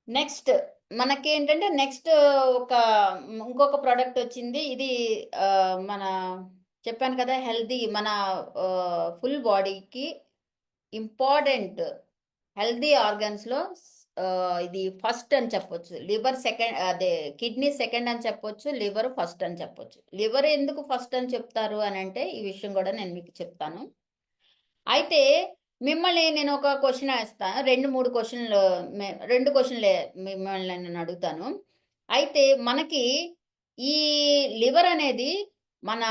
Next మనకి ఏంటంటే next ఒక ఇంకొక ప్రోడక్ట్ వచ్చింది. ఇది మన చెప్పాను కదా, హెల్తీ మన ఫుల్ బాడీకి ఇంపార్టెంట్ హెల్తీ ఆర్గన్స్లో ఇది ఫస్ట్ అని చెప్పొచ్చు. లివర్ సెకండ్, అదే కిడ్నీ సెకండ్ అని చెప్పొచ్చు, లివర్ ఫస్ట్ అని చెప్పొచ్చు. లివర్ ఎందుకు ఫస్ట్ అని చెప్తారు అని అంటే ఈ విషయం కూడా నేను మీకు చెప్తాను. అయితే మిమ్మల్ని నేను ఒక క్వశ్చన్ వేస్తాను. 2 క్వశ్చన్లు, 2 క్వశ్చన్లే మిమ్మల్ని నేను అడుగుతాను. అయితే మనకి ఈ లివర్ అనేది మన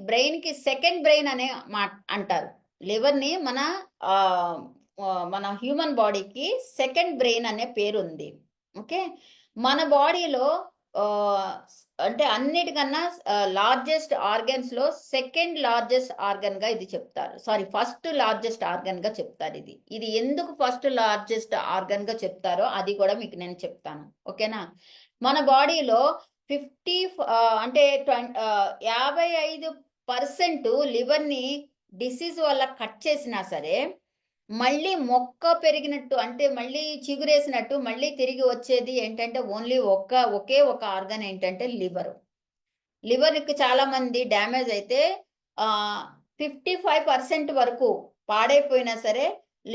బ్రెయిన్కి సెకండ్ బ్రెయిన్ అనే మాట అంటారు. లివర్ని మన హ్యూమన్ బాడీకి సెకండ్ బ్రెయిన్ అనే పేరు ఉంది. ఓకే. మన బాడీలో అంటే అన్నిటికన్నా లార్జెస్ట్ ఆర్గన్స్లో సెకండ్ లార్జెస్ట్ ఆర్గన్గా ఇది చెప్తారు. సారీ, ఫస్ట్ లార్జెస్ట్ ఆర్గన్గా చెప్తారు. ఇది ఎందుకు ఫస్ట్ లార్జెస్ట్ ఆర్గన్గా చెప్తారో అది కూడా మీకు నేను చెప్తాను. ఓకేనా. మన బాడీలో 50 అంటే 55% లివర్ని డిసీజ్ వల్ల కట్ చేసినా సరే మళ్ళీ మొక్క పెరిగినట్టు, అంటే మళ్ళీ చిగురేసినట్టు మళ్ళీ తిరిగి వచ్చేది ఏంటంటే ఓన్లీ ఒకే ఒక ఆర్గన్ ఏంటంటే లివర్కి చాలా మంది డ్యామేజ్ అయితే 55% వరకు పాడైపోయినా సరే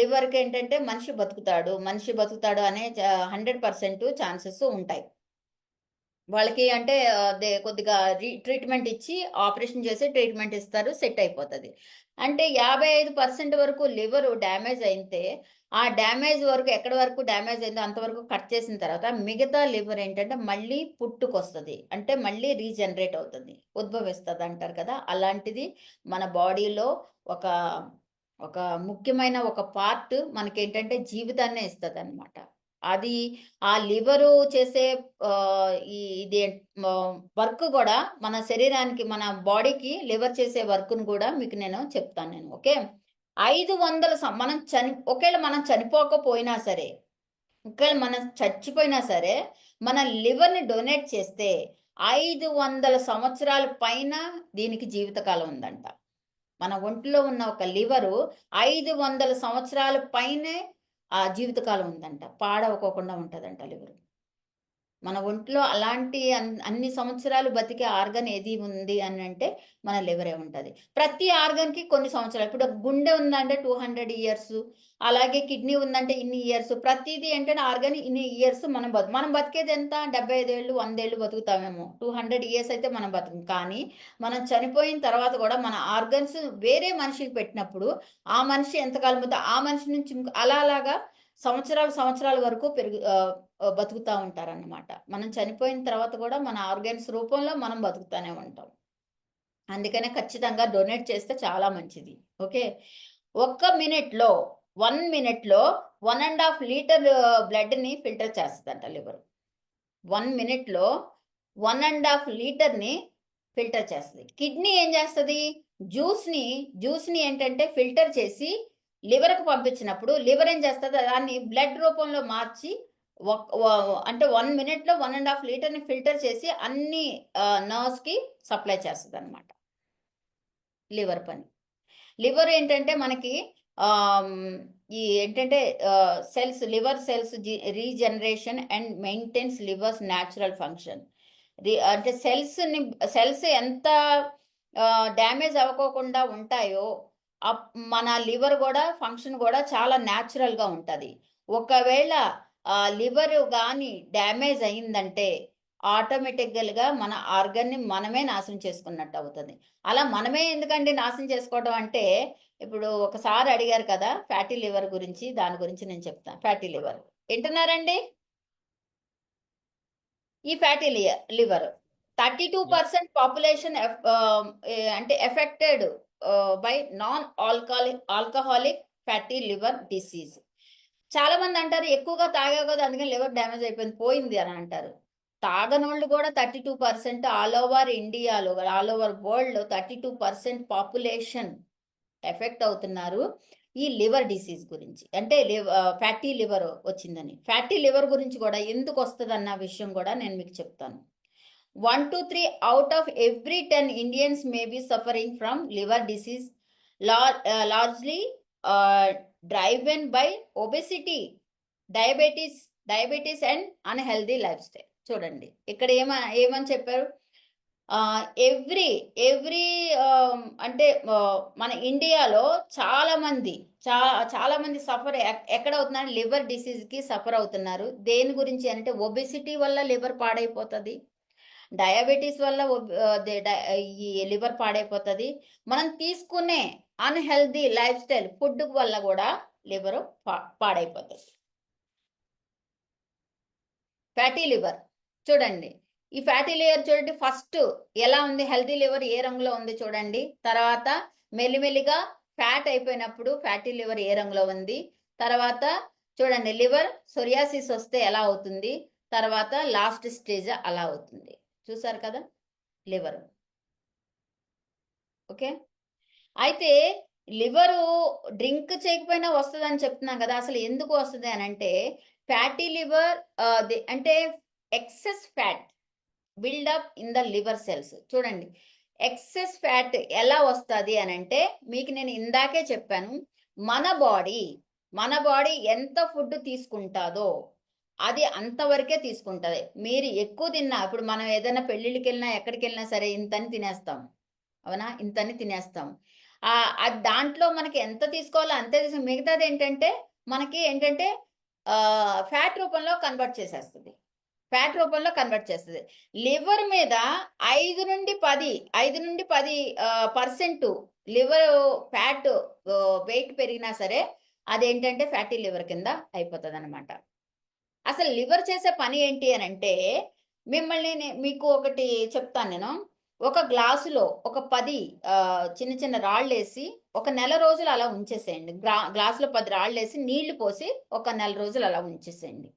లివర్కి ఏంటంటే మనిషి బతుకుతాడు అనే 100% ఛాన్సెస్ ఉంటాయి వాళ్ళకి. అంటే అదే కొద్దిగా ట్రీట్మెంట్ ఇచ్చి ఆపరేషన్ చేసి ట్రీట్మెంట్ ఇస్తారు, సెట్ అయిపోతుంది. అంటే 55% వరకు లివర్ డ్యామేజ్ అయితే ఆ డ్యామేజ్ వరకు ఎక్కడి వరకు డ్యామేజ్ అయిందో అంతవరకు కట్ చేసిన తర్వాత మిగతా లివర్ ఏంటంటే మళ్ళీ పుట్టుకొస్తుంది, అంటే మళ్ళీ రీజనరేట్ అవుతుంది, ఉద్భవిస్తుంది అంటారు కదా. అలాంటిది మన బాడీలో ఒక ఒక ముఖ్యమైన ఒక పార్ట్ మనకేంటంటే జీవితాన్నే ఇస్తుంది అనమాట. అది ఆ లివరు చేసే ఇది వర్క్ కూడా మన శరీరానికి, మన బాడీకి లివర్ చేసే వర్క్ను కూడా మీకు నేను చెప్తాను నేను. ఓకే. 500 ఒకవేళ మనం చనిపోకపోయినా సరే, ఒకవేళ మనం చచ్చిపోయినా సరే మన లివర్ని డొనేట్ చేస్తే 500 సంవత్సరాల పైన దీనికి జీవితకాలం ఉందంట. మన ఒంట్లో ఉన్న ఒక లివరు 500 సంవత్సరాల పైనే ఆ జీవితకాలం ఉందంట, పాడవకోకుండా ఉంటుందంట లివరు. మన ఒంట్లో అలాంటి అన్ని సంవత్సరాలు బతికే ఆర్గన్ ఏది ఉంది అని అంటే మన లివరే ఉంటుంది. ప్రతి ఆర్గన్కి కొన్ని సంవత్సరాలు, ఇప్పుడు గుండె ఉందంటే 200 ఇయర్స్, అలాగే కిడ్నీ ఉందంటే ఇన్ని ఇయర్స్, ప్రతిదీ ఏంటంటే ఆర్గన్ ఇన్ని ఇయర్స్. మనం బతికేది ఎంత, 75 ఏళ్ళు 100 ఏళ్ళు బతుకుతామేమో. 200 ఇయర్స్ అయితే మనం బతుకు. కానీ మనం చనిపోయిన తర్వాత కూడా మన ఆర్గన్స్ వేరే మనిషికి పెట్టినప్పుడు ఆ మనిషి ఎంతకాలం పోతే ఆ మనిషి నుంచి అలాగా సంవత్సరాల వరకు బతుకుతూ ఉంటారన్నమాట. మనం చనిపోయిన తర్వాత కూడా మన ఆర్గన్స్ రూపంలో మనం బతుకుతూనే ఉంటాం. అందుకనే ఖచ్చితంగా డొనేట్ చేస్తే చాలా మంచిది. ఓకే. 1 మినిట్లో 1.5 లీటర్ బ్లడ్ని ఫిల్టర్ చేస్తుందంట లివర్. 1 మినిట్లో 1.5 లీటర్ని ఫిల్టర్ చేస్తుంది. కిడ్నీ ఏం చేస్తుంది, జ్యూస్ని ఏంటంటే ఫిల్టర్ చేసి లివర్కి పంపించినప్పుడు లివర్ ఏం చేస్తుంది, దాన్ని బ్లడ్ రూపంలో మార్చి అంటే 1 మినిట్లో 1.5 లీటర్ని ఫిల్టర్ చేసి అన్ని నర్వ్స్కి సప్లై చేస్తుంది అనమాట లివర్ పని. లివర్ ఏంటంటే మనకి ఈ ఏంటంటే liver cells regeneration and maintains levers natural function. అంటే సెల్స్ ఎంత డ్యామేజ్ అవ్వకోకుండా ఉంటాయో మన లివర్ కూడా ఫంక్షన్ కూడా చాలా న్యాచురల్గా ఉంటుంది. ఒకవేళ లివర్ కానీ డ్యామేజ్ అయిందంటే ఆటోమేటిక్గా మన ఆర్గన్ని మనమే నాశనం చేసుకున్నట్టు అవుతుంది. అలా మనమే ఎందుకండి నాశనం చేసుకోవడం అంటే, ఇప్పుడు ఒకసారి అడిగారు కదా ఫ్యాటీ లివర్ గురించి, దాని గురించి నేను చెప్తాను. ఫ్యాటీ లివర్ వింటున్నారండి? ఈ ఫ్యాటీ లివర్ 32% పాపులేషన్ అంటే affected by non alcoholic fatty liver disease. చాలా మంది అంటారు ఎక్కువగా తాగా కదా అందుకని లివర్ డ్యామేజ్ పోయింది అని అంటారు. తాగనోళ్ళు కూడా 32% ఆల్ ఓవర్ ఇండియాలో, ఆల్ ఓవర్ వరల్డ్లో 32% పాపులేషన్ ఎఫెక్ట్ అవుతున్నారు ఈ లివర్ డిసీజ్ గురించి. అంటే ఫ్యాటీ లివర్ వచ్చిందని. ఫ్యాటీ లివర్ గురించి కూడా ఎందుకు వస్తుంది అన్న విషయం కూడా నేను మీకు చెప్తాను. 1 to 3 out of every 10 Indians may be suffering from liver disease, largely driven by obesity, diabetes, diabetes and unhealthy life style. చూడండి ఇక్కడ ఏమని చెప్పారు, ఎవ్రీ ఎవ్రీ అంటే మన ఇండియాలో చాలా మంది చాలా మంది సఫర్ ఎక్కడ అవుతున్నారు, లివర్ డిసీజ్కి సఫర్ అవుతున్నారు. దేని గురించి అంటే ఒబెసిటీ వల్ల లివర్ పాడైపోతుంది, డయాబెటీస్ వల్ల ఈ లివర్ పాడైపోతుంది, మనం తీసుకునే అన్హెల్దీ లైఫ్ స్టైల్ ఫుడ్ వల్ల కూడా లివర్ పాడైపోతుంది. ఫ్యాటీ లివర్ చూడండి, ఈ ఫ్యాటీ లివర్ చూడండి ఫస్ట్ ఎలా ఉంది, హెల్దీ లివర్ ఏ రంగులో ఉంది చూడండి, తర్వాత మెల్లిమెల్లిగా ఫ్యాట్ అయిపోయినప్పుడు ఫ్యాటీ లివర్ ఏ రంగులో ఉంది, తర్వాత చూడండి లివర్ సొరియాసిస్ వస్తే ఎలా అవుతుంది, తర్వాత లాస్ట్ స్టేజ్ అలా అవుతుంది. చూసారు కదా లివర్. ఓకే, అయితే లివరు డ్రింక్ చేయకపోయినా వస్తుంది అని చెప్తున్నాం కదా, అసలు ఎందుకు వస్తుంది అని అంటే ఫ్యాటీ లివర్ అంటే excess fat buildup in the liver cells. చూడండి ఎక్సెస్ ఫ్యాట్ ఎలా వస్తుంది అని అంటే మీకు నేను ఇందాకే చెప్పాను, మన బాడీ ఎంత ఫుడ్ తీసుకుంటుందో అది అంతవరకే తీసుకుంటుంది. మీరు ఎక్కువ తిన్నా, ఇప్పుడు మనం ఏదైనా పెళ్ళిళ్ళకి వెళ్ళినా ఎక్కడికి వెళ్ళినా సరే ఇంతని తినేస్తాం, అవునా, ఇంతని తినేస్తాం. దాంట్లో మనకి ఎంత తీసుకోవాలో అంతే మిగతాది ఏంటంటే మనకి ఏంటంటే ఫ్యాట్ రూపంలో కన్వర్ట్ చేసేస్తుంది, ఫ్యాట్ రూపంలో కన్వర్ట్ చేస్తుంది. లివర్ మీద 5 నుండి 10% లివర్ ఫ్యాట్ వెయిట్ పెరిగినా సరే అదేంటంటే ఫ్యాటీ లివర్ కింద అయిపోతుంది అనమాట. అసలు లివర్ చేసే పని ఏంటి అని అంటే, మీకు ఒకటి చెప్తాను నేను, ఒక గ్లాసులో ఒక 10 చిన్న చిన్న రాళ్ళు వేసి ఒక నెల రోజులు అలా ఉంచేసేయండి. గ్లాసులో 10 రాళ్ళు వేసి నీళ్లు పోసి ఒక నెల రోజులు అలా ఉంచేసేయండి.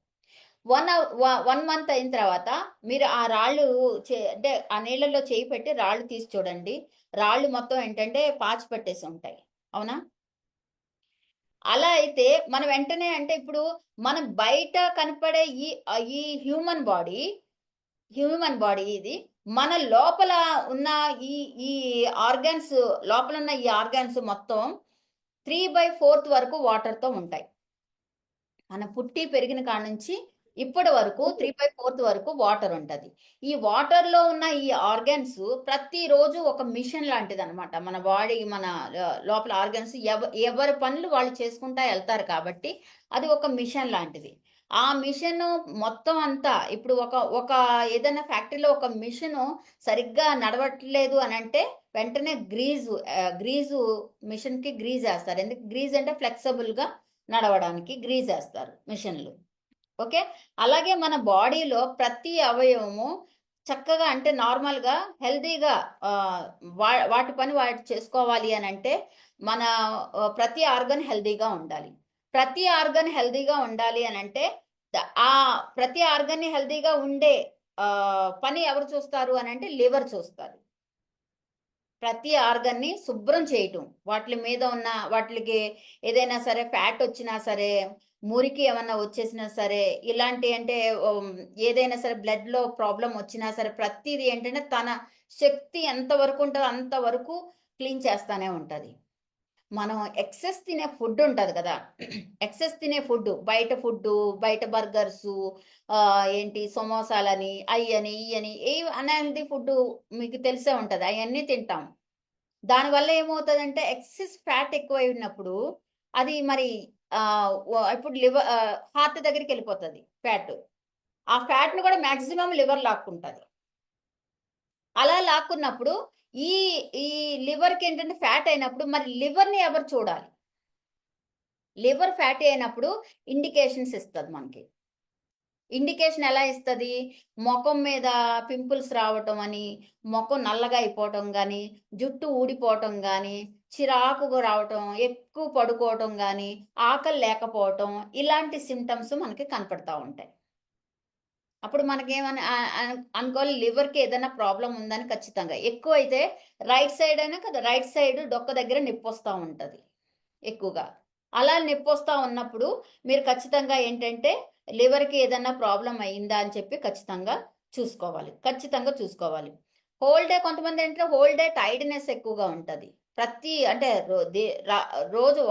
1 మంత్ అయిన తర్వాత మీరు ఆ రాళ్ళు అంటే ఆ నీళ్ళలో చేయి పెట్టి రాళ్ళు తీసి చూడండి, రాళ్ళు మొత్తం ఏంటంటే పాచి పట్టేసి ఉంటాయి, అవునా. అలా అయితే మనం వెంటనే అంటే ఇప్పుడు మనం బయట కనపడే ఈ హ్యూమన్ బాడీ ఇది మన లోపల ఉన్న ఈ ఆర్గాన్స్, లోపల ఉన్న ఈ ఆర్గాన్స్ మొత్తం 3/4 వరకు వాటర్తో ఉంటాయి. మన పుట్టి పెరిగిన కాడ నుంచి ఇప్పటి వరకు 3/4 వరకు వాటర్ ఉంటుంది. ఈ వాటర్లో ఉన్న ఈ ఆర్గాన్స్ ప్రతిరోజు ఒక మిషన్ లాంటిది అనమాట. మన బాడీ, మన లోపల ఆర్గాన్స్ ఎవరి పనులు వాళ్ళు చేసుకుంటా వెళ్తారు కాబట్టి అది ఒక మిషన్ లాంటిది. ఆ మిషన్ మొత్తం అంతా ఇప్పుడు ఒక ఏదైనా ఫ్యాక్టరీలో ఒక మిషన్ సరిగ్గా నడవట్లేదు అని అంటే వెంటనే గ్రీజు మిషన్కి గ్రీజ్ వేస్తారు. ఎందుకు గ్రీజ్ అంటే ఫ్లెక్సిబుల్గా నడవడానికి గ్రీజ్ వేస్తారు మిషన్లు. ఓకే, అలాగే మన బాడీలో ప్రతి అవయవము చక్కగా అంటే నార్మల్గా హెల్దీగా వాటి పని వాటి చేసుకోవాలి అని అంటే మన ప్రతి ఆర్గన్ హెల్దీగా ఉండాలి. ప్రతి ఆర్గన్ హెల్దీగా ఉండాలి అని అంటే ఆ ప్రతి ఆర్గన్ని హెల్దీగా ఉండే పని ఎవరు చూస్తారు అని అంటే లివర్ చూస్తారు. ప్రతి ఆర్గన్ని శుభ్రం చేయటం, వాటి మీద ఉన్న వాటికి ఏదైనా సరే ఫ్యాట్ వచ్చినా సరే, మురికి ఏమన్నా వచ్చేసినా సరే, ఇలాంటి అంటే ఏదైనా సరే బ్లడ్లో ప్రాబ్లం వచ్చినా సరే ప్రతిదీ ఏంటంటే తన శక్తి ఎంతవరకు ఉంటుందో అంతవరకు క్లీన్ చేస్తానే ఉంటుంది. మనం ఎక్సెస్ తినే ఫుడ్ ఉంటుంది కదా, ఎక్సెస్ తినే ఫుడ్, బయట బర్గర్సు, ఏంటి సమోసాలని అయ్యని ఇయ్యని ఏ అన్హెల్దీ ఫుడ్ మీకు తెలిసే ఉంటుంది, అవన్నీ తింటాం. దానివల్ల ఏమవుతుందంటే ఎక్సెస్ ఫ్యాట్ ఎక్కువై ఉన్నప్పుడు అది మరి ఇప్పుడు హార్ట్ దగ్గరికి వెళ్ళిపోతుంది ఫ్యాట్. ఆ ఫ్యాట్ను కూడా మ్యాక్సిమం లివర్ లాక్కుంటుంది. అలా లాక్కున్నప్పుడు ఈ ఈ లివర్కి ఏంటంటే ఫ్యాట్ అయినప్పుడు మరి లివర్ని ఎవరు చూడాలి? లివర్ ఫ్యాటీ అయినప్పుడు ఇండికేషన్స్ ఇస్తుంది మనకి. ఇండికేషన్ ఎలా ఇస్తుంది? ముఖం మీద పింపుల్స్ రావటం అని, ముఖం నల్లగా అయిపోవటం కానీ, జుట్టు ఊడిపోవటం కానీ, చిరాకుగా రావటం, ఎక్కువ పడుకోవటం కానీ, ఆకలి లేకపోవటం, ఇలాంటి సిమ్టమ్స్ మనకి కనపడతా ఉంటాయి. అప్పుడు మనకేమని అనుకోవాలి, లివర్కి ఏదైనా ప్రాబ్లం ఉందని ఖచ్చితంగా. ఎక్కువైతే రైట్ సైడ్ అయినా కదా, రైట్ సైడ్ డొక్క దగ్గర నొప్పి వస్తూ ఉంటుంది ఎక్కువగా. అలా నొప్పి వస్తూ ఉన్నప్పుడు మీరు ఖచ్చితంగా ఏంటంటే లివర్కి ఏదైనా ప్రాబ్లం అయిందా అని చెప్పి ఖచ్చితంగా చూసుకోవాలి. హోల్ డే కొంతమంది ఏంటంటే హోల్ డే టైర్డ్నెస్ ఎక్కువగా ఉంటుంది. అంటే రోజు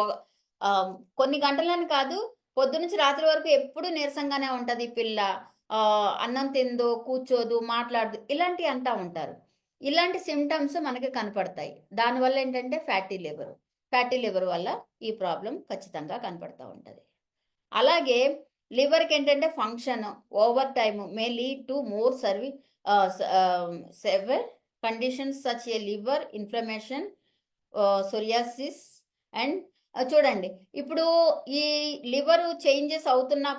కొన్ని గంటలని కాదు, పొద్దునుంచి రాత్రి వరకు ఎప్పుడు నీరసంగానే ఉంటది ఈ పిల్ల. అన్నం తినదు, కూర్చోదు, మాట్లాడదు ఇలాంటివి అంటా ఉంటారు. ఇలాంటి సింప్టమ్స్ మనకి కనపడతాయి. దానివల్ల ఏంటంటే ఫ్యాటీ లివర్. ఫ్యాటీ లివర్ వల్ల ఈ ప్రాబ్లమ్ ఖచ్చితంగా కనపడతా ఉంటది. అలాగే లివర్‌కి ఏంటంటే function over time may lead to more severe conditions such a liver inflammation, psoriasis and చూడండి. ఇప్పుడు ఈ లివర్ చేంజెస్ అవుతున్నా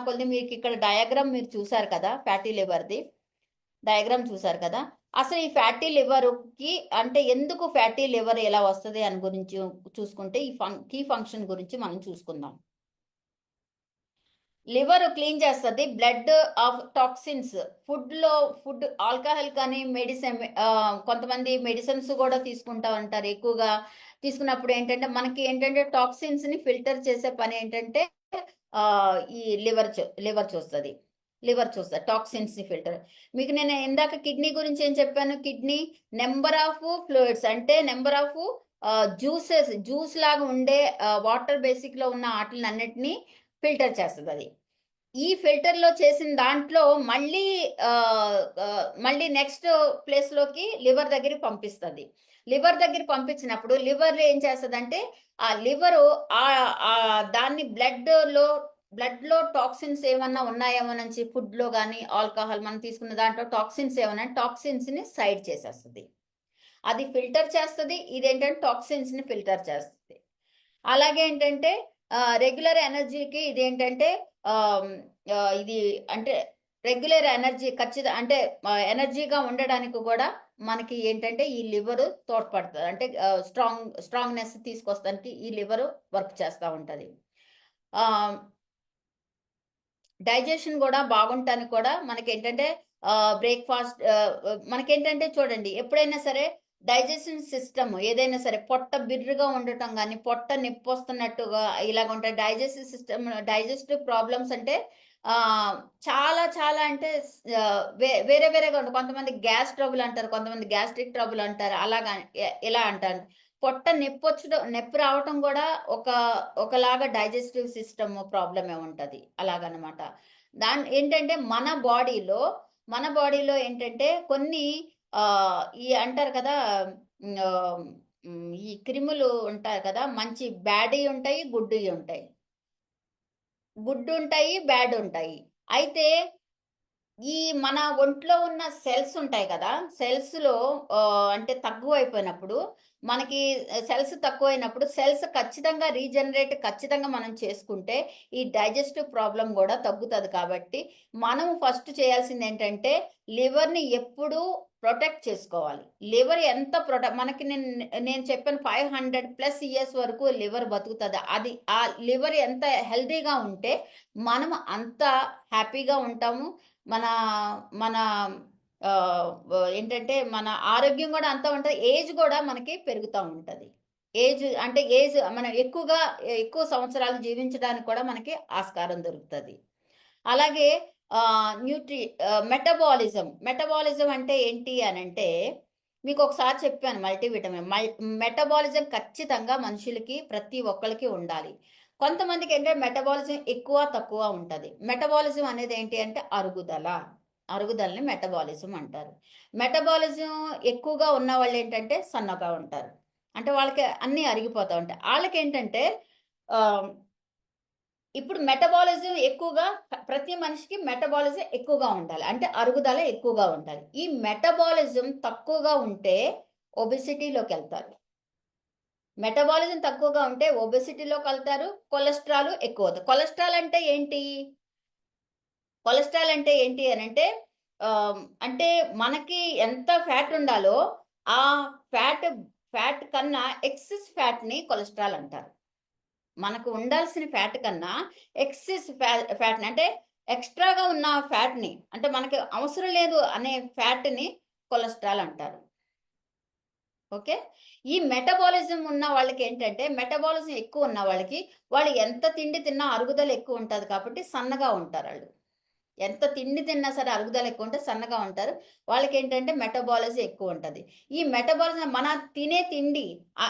కొలది మీకు ఇక్కడ డయాగ్రామ్ మీరు చూసారు కదా! ఫ్యాటీ లివర్‌ది. డయాగ్రామ్ చూసారు కదా! అసలు ఈ ఫ్యాటీ లివర్‌కి అంటే ఎందుకు ఫ్యాటీ లివర్ ఎలా వస్తది అని గురించి చూసుకుంటే ఈ కీ ఫంక్షన్ గురించి మనం చూసుకుందాం. లివర్ క్లీన్ చేస్తది. Blood of toxins food alcohol కానీ కొంతమంది మెడిసిన్స్ కూడా తీసుకుంటా ఉంటారు. ఎక్కువగా తీసుకున్నప్పుడు ఏంటంటే మనకి ఏంటంటే టాక్సిన్స్ ని ఫిల్టర్ చేసే పని ఏంటంటే ఈ లివర్ చూస్తది. టాక్సిన్స్ ని ఫిల్టర్. మీకు నేను ఇందాక కిడ్నీ గురించి ఏం చెప్పాను? కిడ్నీ నెంబర్ ఆఫ్ ఫ్లూయిడ్స్ అంటే నెంబర్ ఆఫ్ జ్యూస్ లాగా ఉండే వాటర్ బేసిక్ లో ఉన్న వాటిలన్నిటిని ఫిల్టర్ చేస్తది అది. ఈ ఫిల్టర్‌లో చేసిన దాంట్లో మళ్ళీ నెక్స్ట్ ప్లేస్‌లోకి లివర్ దగ్గరికి పంపిస్తది. లివర్ దగ్గరికి పంపించినప్పుడు లివర్ ఏం చేస్తదంటే, ఆ లివరు దాన్ని బ్లడ్‌లో టాక్సిన్స్ ఏమన్నా ఉన్నాయేమోనని ఫుడ్‌లో గాని, ఆల్కహాల్ మనం తీసుకున్న దాంట్లో టాక్సిన్స్‌ని సైడ్ చేసేస్తది. అది ఫిల్టర్ చేస్తది. ఇదేంటంటే టాక్సిన్స్‌ని ఫిల్టర్ చేస్తది. అలాగే ఏంటంటే రెగ్యులర్ ఎనర్జీకి ఇదేంటంటే ఇది అంటే రెగ్యులర్ ఎనర్జీ అంటే ఎనర్జీగా ఉండడానికి కూడా మనకి ఏంటంటే ఈ లివర్ తోడ్పడుతుంది. అంటే స్ట్రాంగ్నెస్ తీసుకొస్తానికి ఈ లివర్ వర్క్ చేస్తూ ఉంటది. డైజెషన్ కూడా బాగుంటానికి కూడా మనకేంటంటే బ్రేక్‌ఫాస్ట్ మనకేంటంటే చూడండి ఎప్పుడైనా సరే డైజెషన్ సిస్టమ్ ఏదైనా సరే పొట్ట బిర్రుగా ఉండటం గాని, పొట్ట నొప్పొస్తున్నట్టుగా ఇలాగ ఉంటాయి. డైజెస్టివ్ ప్రాబ్లమ్స్ అంటే చాలా చాలా అంటే వేరే వేరేగా ఉంటాయి. కొంతమంది గ్యాస్ ట్రబుల్ అంటారు. కొంతమంది గ్యాస్ట్రిక్ ట్రబుల్ అంటారు. అలాగా ఇలా అంటారు. పొట్ట నొప్పి రావటం కూడా ఒకలాగా డైజెస్టివ్ సిస్టమ్ ప్రాబ్లమే ఉంటది. అలాగనమాట. ఏంటంటే మన బాడీలో ఏంటంటే కొన్ని ఈ అంటారు కదా! ఈ క్రిములు ఉంటాయి కదా! మంచి బ్యాడ్‌యి ఉంటాయి, గుడ్‌యి ఉంటాయి. గుడ్డుంటాయి, బ్యాడ్ ఉంటాయి. అయితే ఈ మన ఒంట్లో ఉన్న సెల్స్ ఉంటాయి కదా! సెల్స్‌లో అంటే తక్కువైపోయినప్పుడు మనకి సెల్స్ ఖచ్చితంగా ఖచ్చితంగా మనం చేసుకుంటే ఈ డైజెస్టివ్ ప్రాబ్లమ్ గూడా తగ్గుతది కాబట్టి, మనం ఫస్ట్ చేయాల్సిందేంటంటే లివర్‌ని ఎప్పుడూ ప్రొటెక్ట్ చేసుకోవాలి. లివర్ ఎంత మనకి నేను చెప్పాను 500+ ఇయర్స్ వరకు లివర్ బతుకుతది. ఆ లివర్ ఎంత హెల్తీగా ఉంటే మనం అంత హ్యాపీగా ఉంటాము. మన మన ఏంటంటే మన ఆరోగ్యం గూడా అంతా ఉంటది. ఏజ్ గూడా మనకి పెరుగుతా ఉంటది. మనం ఎక్కువ సంవత్సరాలు జీవించడానికి కూడా మనకి ఆస్కారం దొరుకుతది. అలాగే మెటబాలిజం అంటే ఏంటి అనంటే మీకొకసారి చెప్పాను మల్టీవిటమిన్. మెటబాలిజం ఖచ్చితంగా మనుషులకి ప్రతి ఒక్కళ్ళకి ఉండాలి. కొంతమందికి ఏంటంటే మెటబాలిజం ఎక్కువ, తక్కువ ఉంటది. మెటబాలిజం అనేది ఏంటి అంటే అరుగుదలని మెటబాలిజం అంటారు. మెటబాలిజం ఎక్కువగా ఉన్నవాళ్ళేంటంటే సన్నగా ఉంటారు. అంటే వాళ్ళకి అన్నీ అరిగిపోతా ఉంటాయి. ఆళ్ళకేంటంటే ఆహ్, ఇప్పుడు మెటబాలిజం ఎక్కువగా ప్రతి మనిషికి మెటబాలిజం ఎక్కువగా ఉండాలి. అంటే అరుగుదల ఎక్కువగా ఉండాలి. ఈ మెటబాలిజం తక్కువగా ఉంటే ఒబెసిటీలోకెళ్తారు. మెటబాలిజం తక్కువగా ఉంటే ఒబెసిటీలోకెళ్తారు. కొలెస్ట్రాల్ ఎక్కువవుతది. కొలెస్ట్రాల్ అంటే ఏంటి అనంటే అంటే మనకి ఎంత ఫ్యాట్ ఉండాలో ఆ ఫ్యాట్ ఫ్యాట్ కన్నా ఎక్సెస్ ఫ్యాట్‌ని కొలెస్ట్రాల్ అంటారు. మనకు ఉండాల్సిన ఫ్యాట్ కన్నా ఎక్సెస్ ఫ్యాట్‌ని అంటే ఎక్స్‌ట్రాగా ఉన్న ఫ్యాట్‌ని అంటే మనకి అవసరం లేదు అనే ఫ్యాట్‌ని కొలెస్ట్రాల్ అంటారు. ఓకే. ఈ మెటబాలిజం ఉన్న వాళ్ళకేంటంటే మెటబాలిజం ఎక్కువ ఉన్న వాళ్ళకి వాళ్ళు ఎంత తిండి తిన్నా అరుగుదల ఎక్కువ ఉంటది కాబట్టి సన్నగా ఉంటారాళ్ళు. ఎంత తిండి తిన్నా సరే అరుగుదల ఎక్కువ ఉంటే సన్నగా ఉంటారు. వాళ్ళకేంటంటే మెటబాలిజం ఎక్కువ ఉంటది. ఈ మెటబాలిజం మన తినే తిండి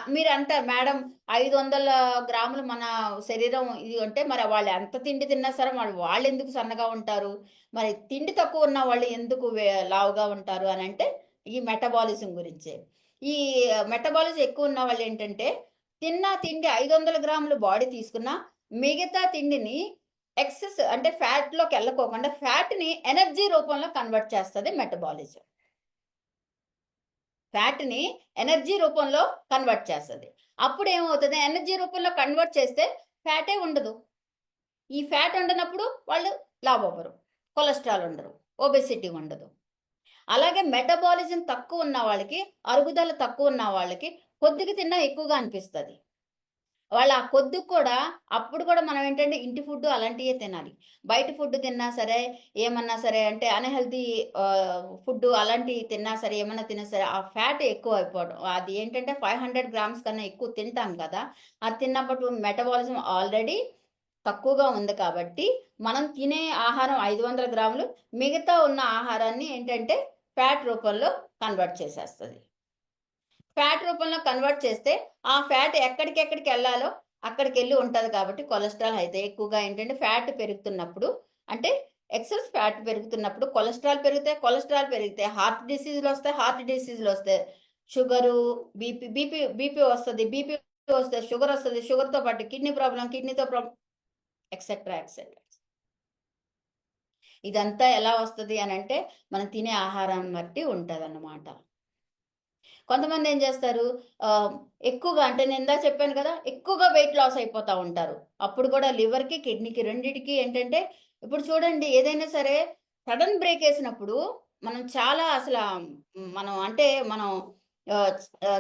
మీరు అంటారు మేడం 500 గ్రాములు మన శరీరం ఇది అంటే మరి వాళ్ళు ఎంత తిండి తిన్నా సరే వాళ్ళెందుకు సన్నగా ఉంటారు? మరి తిండి తక్కువ ఉన్న వాళ్ళు ఎందుకు లావుగా ఉంటారు అనంటే ఈ మెటబాలిజం గురించే. ఈ మెటబాలిజం ఎక్కువ ఉన్న వాళ్ళేంటంటే తిన్న తిండి 500 గ్రాములు బాడీ తీసుకున్నా మిగతా తిండిని ఎక్సెస్ అంటే ఫ్యాట్‌లోకి ఎళ్ళకోకుండా ఫ్యాట్‌ని ఎనర్జీ రూపంలో కన్వర్ట్ చేస్తది మెటబాలిజం. ఫ్యాట్‌ని ఎనర్జీ రూపంలో కన్వర్ట్ చేస్తది. అప్పుడేమవుతది ఎనర్జీ రూపంలో కన్వర్ట్ చేస్తే ఫ్యాటే ఉండదు. ఈ ఫ్యాట్ ఉండనప్పుడు వాళ్ళు లావవ్వరు. కొలెస్ట్రాల్ ఉండరు. ఒబెసిటీ ఉండదు. అలాగే మెటబాలిజం తక్కువ ఉన్న వాళ్ళకి, అరుగుదల తక్కువ ఉన్న వాళ్ళకి కొద్దిగా తిన్నా ఎక్కువగా అనిపిస్తది. వాళ్ళు ఆ కొద్దికి కూడా అప్పుడు కూడా మనం ఏంటంటే ఇంటి ఫుడ్ అలాంటియే తినాలి. బయట ఫుడ్ తిన్నా సరే, ఏమన్నా సరే అంటే అన్‌హెల్తీ ఫుడ్ అలాంటివి తిన్నా సరే, ఏమన్నా తిన్నా సరే ఆ ఫ్యాట్ ఎక్కువ అయిపోవడం. అది ఏంటంటే 500 గ్రామ్స్ కన్నా ఎక్కువ తింటాం కదా! అది తిన్నప్పుడు మెటబాలిజం ఆల్రెడీ తక్కువగా ఉంది కాబట్టి, మనం తినే ఆహారం 500 గ్రాములు, మిగతా ఉన్న ఆహారాన్ని ఏంటంటే ఫ్యాట్ రూపంలో కన్వర్ట్ చేసేస్తది. ఫ్యాట్ రూపంలో కన్వర్ట్ చేస్తే, ఆ ఫ్యాట్ ఎక్కడికెక్కడికెళ్ళాలో అక్కడికెళ్ళి ఉంటది కాబట్టి కొలెస్ట్రాల్ అయితే ఎక్కువగా ఏంటంటే ఫ్యాట్ పెరుగుతున్నప్పుడు అంటే ఎక్సెస్ ఫ్యాట్ పెరుగుతున్నప్పుడు కొలెస్ట్రాల్ పెరిగితే హార్ట్ డిసీజులొస్తాయి. షుగరు, బీపీ వస్తది. బీపీ వస్తే షుగరొస్తది. షుగర్‌తో పాటు కిడ్నీతో ప్రాబ్లమ్ ఎక్సెట్రా, ఎక్సెట్రా. ఇదంతా ఎలా వస్తది అనంటే, మనం తినే ఆహారాన్ని బట్టి ఉంటదన్నమాట. కొంతమంది ఏం చేస్తారు ఎక్కువగా అంటే నేను ఇందాక చెప్పాను కదా ఎక్కువగా వెయిట్ లాస్ అయిపోతా ఉంటారు. అప్పుడు కూడా లివర్‌కి, కిడ్నీకి రెండిటికి ఏంటంటే ఇప్పుడు చూడండి ఏదైనా సరే సడెన్ బ్రేక్ ఏసినప్పుడు మనం చాలా మనం అంటే మనం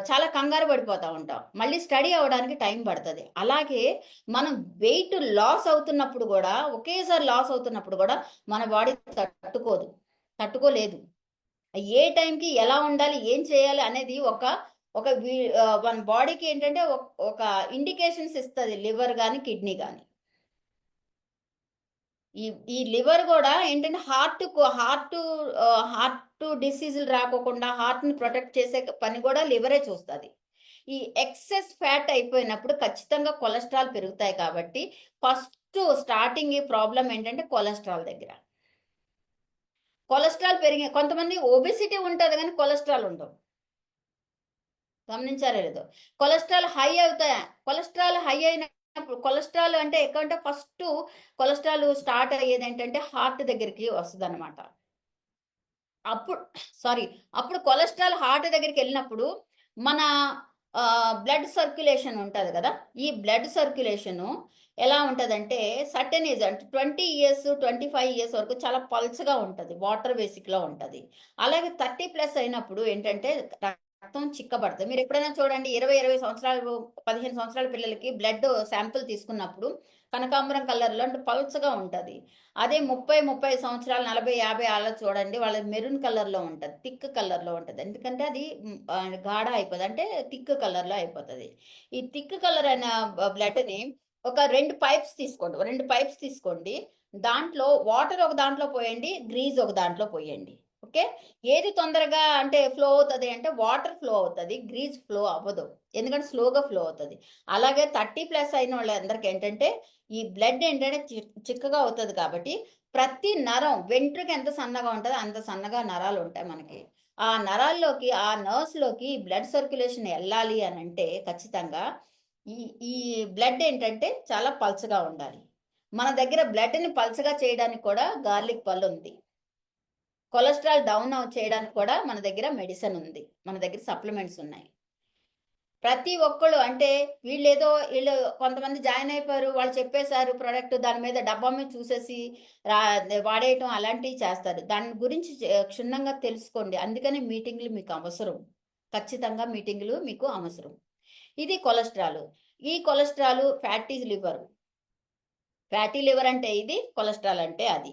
చాలా కంగారు పడిపోతా ఉంటాం. మళ్ళీ స్టడీ అవ్వడానికి టైం పడతది. అలాగే మనం వెయిట్ లాస్ అవుతున్నప్పుడు గూడా ఒకేసారి లాస్ అవుతున్నప్పుడు గూడా మన బాడీ తట్టుకోలేదు. ఏ టైంకి ఎలా ఉండాలి? ఏం చేయాలి? అనేది ఒక ఒక మన బాడీకి ఏంటంటే ఒక ఇండికేషన్స్ ఇస్తది లివర్ గాని, కిడ్నీ గాని. ఈ ఈ లివర్ గూడా ఏంటంటే హార్ట్ డిసీజులు రాకోకుండా హార్ట్‌ని ప్రొటెక్ట్ చేసే పని గూడా లివరే చూస్తది. ఈ ఎక్సెస్ ఫ్యాట్ అయిపోయినప్పుడు ఖచ్చితంగా కొలెస్ట్రాల్ పెరుగుతాయి కాబట్టి స్టార్టింగ్ ఈ ప్రాబ్లమ్ ఏంటంటే కొలెస్ట్రాల్ దగ్గర. కొలెస్ట్రాల్ పెరిగి కొంతమంది ఒబెసిటీ ఉంటది గానీ కొలెస్ట్రాల్ ఉండవు. గమనించారో లేదో. కొలెస్ట్రాల్ హై అవుతాయా? కొలెస్ట్రాల్ అంటే ఎక్కువంటే కొలెస్ట్రాల్ స్టార్ట్ అయ్యేదేంటంటే హార్ట్ దగ్గరికి వస్తదనమాట. అప్పుడు సారీ. అప్పుడు కొలెస్ట్రాల్ హార్ట్ దగ్గరికెళ్ళినప్పుడు మన బ్లడ్ సర్క్యులేషన్ ఉంటది గదా! ఈ బ్లడ్ సర్క్యులేషను ఎలా ఉంటదంటే సర్టెన్ ఏజ్ అంటే 20 ఇయర్స్, 25 ఇయర్స్ వరకు చాలా పల్చగా ఉంటది. వాటర్ బేసిక్‌లో ఉంటది. అలాగే 30+ అయినప్పుడు ఏంటంటే రక్తం చిక్కబడతది. మీరెప్పుడైనా చూడండి 20 సంవత్సరాలు, 15 సంవత్సరాల పిల్లలకి బ్లడ్ శాంపుల్ తీసుకున్నప్పుడు కనకాంబరం కలర్‌లో అంటే పల్చగా ఉంటది. అదే 30 సంవత్సరాలు 40, 50 అలా చూడండి వాళ్ళది మెరూన్ కలర్‌లో ఉంటది. థిక్ కలర్‌లో ఉంటది. ఎందుకంటే అది గాఢ అయిపోతది. అంటే థిక్ కలర్‌లో అయిపోతది. ఈ థిక్ కలర్ అయిన బ్లడ్‌ని ఒక 2 పైప్స్ తీసుకోండి. 2 పైప్స్ తీసుకోండి. దాంట్లో వాటర్ ఒక దాంట్లో పోయండి. గ్రీజ్ ఒక దాంట్లో పోయండి. ఓకే. ఏది తొందరగా అంటే ఫ్లో అవుతది అంటే వాటర్ ఫ్లో అవుతది. గ్రీజ్ ఫ్లో అవ్వదు. ఎందుకంటే స్లోగా ఫ్లో అవుతది. అలాగే 30+ అయిన వాళ్ళందరికేంటంటే ఈ బ్లడ్ ఏంటంటే చిక్కగా అవుతది కాబట్టి ప్రతి నరం వెంట్రుక ఎంత సన్నగా ఉంటదో అంత సన్నగా నరాలుంటాయి మనకి. ఆ నరాల్లోకి, ఆ నర్వ్స్‌లోకి బ్లడ్ సర్క్యులేషన్ ఎళ్ళాలి అనంటే ఖచ్చితంగా ఈ ఈ బ్లడ్ ఏంటంటే చాలా పల్చగా ఉండాలి. మన దగ్గర బ్లడ్‌ని పల్చగా చేయడానికి కూడా గార్లిక్ పళ్ళుంది. కొలెస్ట్రాల్ డౌన్ చేయడానికి కూడా మన దగ్గర మెడిసిన్ ఉంది. మన దగ్గర సప్లిమెంట్స్ ఉన్నాయి. ప్రతి ఒక్కళ్ళు అంటే వీళ్ళు కొంతమంది జాయిన్ అయిపోయారు. వాళ్ళు చెప్పేసారు ప్రొడక్ట్ దాని మీద డబ్బా మీద చూసేసి రా వాడేయటం అలాంటివి చేస్తారు. దాని గురించి క్షుణ్ణంగా తెలుసుకోండి. అందుకనే మీటింగ్‌లు మీకు అవసరం. ఖచ్చితంగా మీటింగ్‌లు మీకు అవసరం. ఇది కొలెస్ట్రాల్. ఈ కొలెస్ట్రాల్ ఫ్యాటీ లివర్ అంటే ఇది, కొలెస్ట్రాల్ అంటే అది.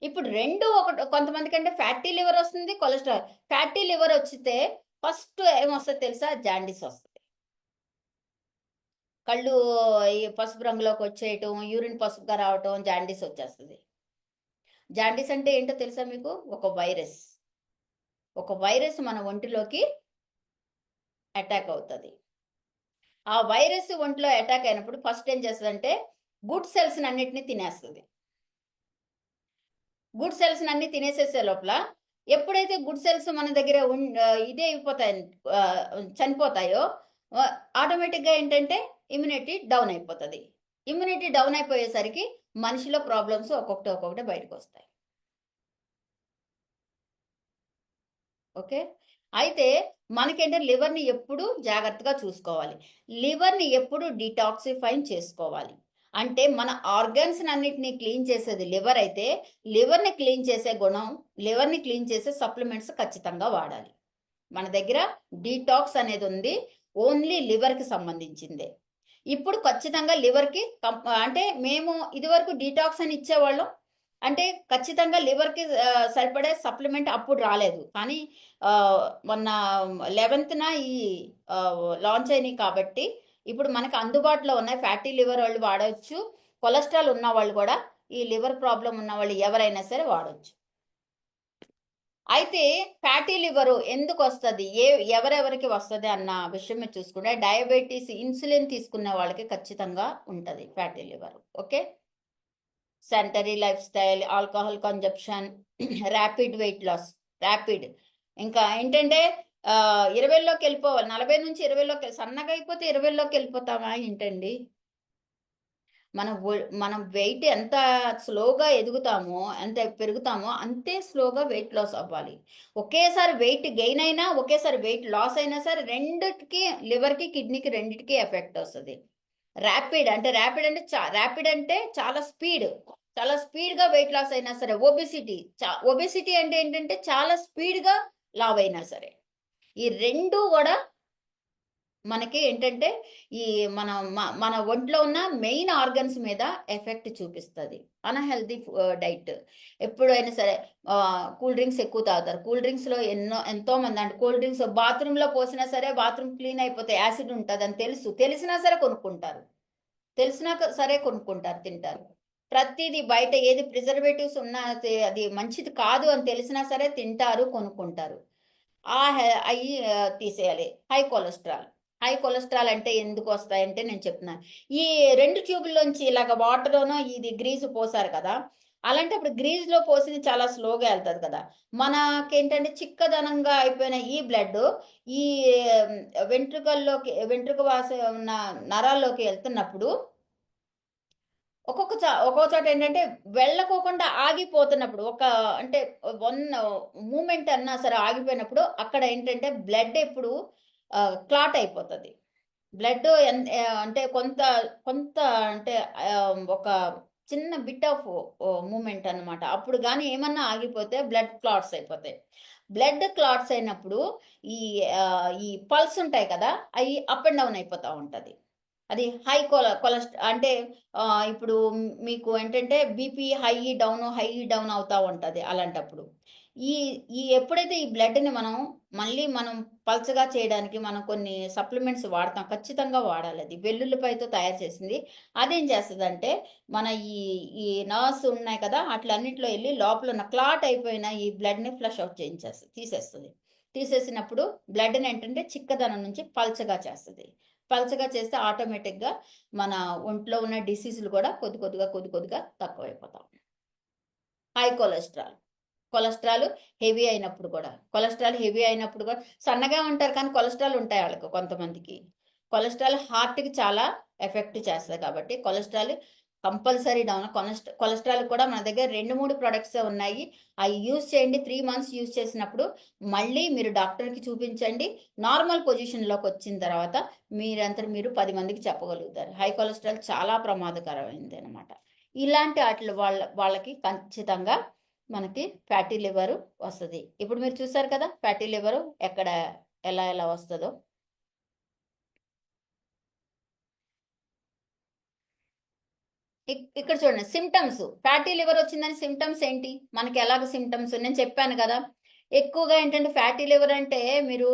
ఇప్పుడు 2 కొంతమందికంటే ఫ్యాటీ లివర్ వస్తుంది, కొలెస్ట్రాల్. ఫ్యాటీ లివర్ వచ్చితే ఫస్ట్ ఏమొస్తది తెలుసా? జాండీస్ వస్తది. కళ్ళు ఈ పసుపు రంగులోకొచ్చేయటం, యూరిన్ పసుపుగా రావటం, జాండీస్ వచ్చేస్తది. జాండీస్ అంటే ఏంటో తెలుసా మీకు? ఒక వైరస్. ఒక వైరస్ మన ఒంటిలోకి అటాక్ అవుతది. ఆ వైరస్ ఒంట్లో అటాక్ అయినప్పుడు ఫస్ట్ ఏం చేస్తదంటే గుడ్ సెల్స్‌ని అన్నిటిని తినేస్తది. గుడ్ సెల్స్‌ని అన్ని తినేసేసే లోపల ఎప్పుడైతే గుడ్ సెల్స్ మన దగ్గర ఇదే అయిపోతాయి చనిపోతాయో ఆటోమేటిక్‌గా ఏంటంటే ఇమ్యూనిటీ డౌన్ అయిపోతది. ఇమ్యూనిటీ డౌన్ అయిపోయేసరికి మనిషిలో ప్రాబ్లమ్స్ ఒక్కొక్కటి బయటకొస్తాయి. ఓకే. అయితే మనకేంటంటే లివర్‌ని ఎప్పుడూ జాగ్రత్తగా చూసుకోవాలి. లివర్‌ని ఎప్పుడు డీటాక్సిఫైన్ చేసుకోవాలి. అంటే మన ఆర్గాన్స్‌నన్నిటిని క్లీన్ చేసేది లివర్ అయితే, లివర్‌ని క్లీన్ చేసే గుణం, లివర్‌ని క్లీన్ చేసే సప్లిమెంట్స్ ఖచ్చితంగా వాడాలి. మన దగ్గర డీటాక్స్ అనేదుంది. ఓన్లీ లివర్‌కి సంబంధించిందే. ఇప్పుడు ఖచ్చితంగా లివర్‌కి అంటే మేము ఇదివరకు డీటాక్స్ అని ఇచ్చేవాళ్ళం. అంటే ఖచ్చితంగా లివర్‌కి సరిపడే సప్లిమెంట్ అప్పుడు రాలేదు. కానీ మొన్న 11న ఈ లాంచ్ అయినాయి కాబట్టి, ఇప్పుడు మనకు అందుబాటులో ఉన్నాయి. ఫ్యాటీ లివర్ వాళ్ళు వాడొచ్చు. కొలెస్ట్రాల్ ఉన్నవాళ్ళు గూడా ఈ లివర్ ప్రాబ్లమ్ ఉన్నవాళ్ళు ఎవరైనా సరే వాడొచ్చు. అయితే ఫ్యాటీ లివరు ఎందుకొస్తది? ఎవరెవరికి వస్తది అన్న విషయం మీరు చూసుకుంటే డయాబెటిస్, ఇన్సులిన్ తీసుకునే వాళ్ళకి ఖచ్చితంగా ఉంటది fatty liver. Okay. Sedentary lifestyle, alcohol consumption, rapid weight loss, rapid. ఇంకా ఏంటంటే 20లోకెళ్ళిపోవాలి. 40-20లోకి సన్నగా అయిపోతే 20లోకెళ్ళిపోతామా ఏంటండి? మనం వెయిట్ ఎంత స్లోగా ఎదుగుతామో, ఎంత పెరుగుతామో అంతే స్లోగా వెయిట్ లాస్ అవ్వాలి. ఒకేసారి వెయిట్ గెయిన్ అయినా, ఒకేసారి వెయిట్ లాస్ అయినా సరే రెండిటికి లివర్‌కి, కిడ్నీకి రెండిటికి ఎఫెక్ట్ ఒస్తది. ర్యాపిడ్ అంటే చాలా స్పీడ్. చాలా స్పీడ్‌గా వెయిట్ లాస్ అయినా సరే. ఒబెసిటీ అంటే ఏంటంటే చాలా స్పీడ్‌గా లావైనా సరే. ఈ 2 గూడా మనకి ఏంటంటే, ఈ మన మన ఒంట్లో ఉన్న మెయిన్ ఆర్గన్స్ మీద ఎఫెక్ట్ చూపిస్తది. Unhealthy diet. ఎప్పుడైనా సరే కూల్ డ్రింక్స్ ఎక్కువ తాగుతారు. కూల్ డ్రింక్స్‌లో ఎంతోమంది అంటే కూల్ డ్రింక్స్ బాత్రూమ్‌లో పోసినా సరే బాత్రూమ్ క్లీన్ అయిపోతే యాసిడ్ ఉంటదని తెలుసు. తెలిసినా సరే కొనుక్కుంటారు. సరే కొనుక్కుంటారు, తింటారు. ప్రతీది బయట ఏది ప్రిజర్వేటివ్స్ ఉన్నా అది మంచిది కాదు అని తెలిసినా సరే తింటారు, కొనుక్కుంటారు. అయి తీసేయాలి. High cholesterol. హై కొలెస్ట్రాల్ అంటే ఎందుకొస్తాయంటే నేను చెప్తున్నాను. ఈ 2 ట్యూబుల్లోంచి ఇలాగ వాటరును ఇది గ్రీజు పోసారు కదా! అలాంటప్పుడు గ్రీజ్‌లో పోసింది చాలా స్లోగా ఎళ్తది కదా! మనకేంటంటే చిక్కదనంగా అయిపోయిన ఈ బ్లడ్డు ఈ వెంట్రుక వాసి ఉన్న నరాల్లోకి ఎళ్తున్నప్పుడు ఒక్కో చోట ఏంటంటే వెళ్ళకోకుండా ఆగిపోతున్నప్పుడు అంటే వన్ మూమెంట్ అన్నా సరే ఆగిపోయినప్పుడు అక్కడ ఏంటంటే బ్లడ్ ఎప్పుడు క్లాట్ అయిపోతది. బ్లడ్ అంటే కొంత కొంత అంటే ఒక చిన్న బిట్ ఆఫ్ మూమెంట్ అన్నమాట. అప్పుడు గాని ఏమన్నా ఆగిపోతే బ్లడ్ క్లాట్స్ అయిపోతాయి. బ్లడ్ క్లాట్స్ అయినప్పుడు ఈ ఈ పల్స్ ఉంటాయి కదా! అయి అప్ అండ్ డౌన్ అయిపోతా ఉంటది. అది హై అంటే ఇప్పుడు మీకు ఏంటంటే బీపీ హై డౌన్ అవుతా ఉంటది అలాంటప్పుడు. ఈ ఈ ఎప్పుడైతే ఈ బ్లడ్‌ని మనం పల్చగా చేయడానికి మనం కొన్ని సప్లిమెంట్స్ వాడతాం. ఖచ్చితంగా వాడాలది. వెల్లుల్లిపాయతో తయారు చేసింది. అదేం చేస్తదంటే మన ఈ ఈ నర్వ్స్ ఉన్నాయి కదా! ఆటిలన్నిటిలో ఎళ్లి లోపల ఉన్న క్లాట్ అయిపోయిన ఈ బ్లడ్‌ని ఫ్లష్ ఔట్ తీసేస్తది. తీసేసినప్పుడు బ్లడ్‌ని ఏంటంటే చిక్కదనం నుంచి పల్చగా చేస్తది. పల్చగా చేస్తే ఆటోమేటిక్‌గా మన ఒంట్లో ఉన్న డిసీజులు కూడా కొద్దిగా తక్కువైపోతా ఉంటాయి. High cholesterol. కొలెస్ట్రాల్ హెవీ అయినప్పుడు కూడా సన్నగా ఉంటారు కానీ కొలెస్ట్రాల్ ఉంటాయి ఆళ్ళకు కొంతమందికి. కొలెస్ట్రాల్ హార్ట్‌కి చాలా ఎఫెక్ట్ చేస్తది కాబట్టి కొలెస్ట్రాల్ కంపల్సరీ డౌన్. కొలెస్ట్రాల్ కూడా మన దగ్గర 2, 3 ప్రొడక్ట్సే ఉన్నాయి. అయి యూజ్ చేయండి. 3 మంత్స్ యూజ్ చేసినప్పుడు మళ్ళీ మీరు డాక్టర్‌కి చూపించండి. నార్మల్ పొజిషన్‌లోకొచ్చిన తర్వాత మీరంతట మీరు 10 మందికి చెప్పగలుగుతారు. హై కొలెస్ట్రాల్ చాలా ప్రమాదకరమైనదనమాట. ఇలాంటి ఆటిల వాళ్ళకి ఖచ్చితంగా మనకి ఫ్యాటీ లివరు వస్తది. ఇప్పుడు మీరు చూసారు కదా! ఫ్యాటీ లివరు ఎక్కడ ఎలా వస్తదో. ఇక్కడ చూడండి ఫ్యాటీ లివర్ వచ్చిందని సింప్టమ్స్ ఏంటి? మనకి ఎలాగ సింప్టమ్స్ నేను చెప్పాను గదా! ఎక్కువగా ఏంటంటే ఫ్యాటీ లివర్ అంటే మీరు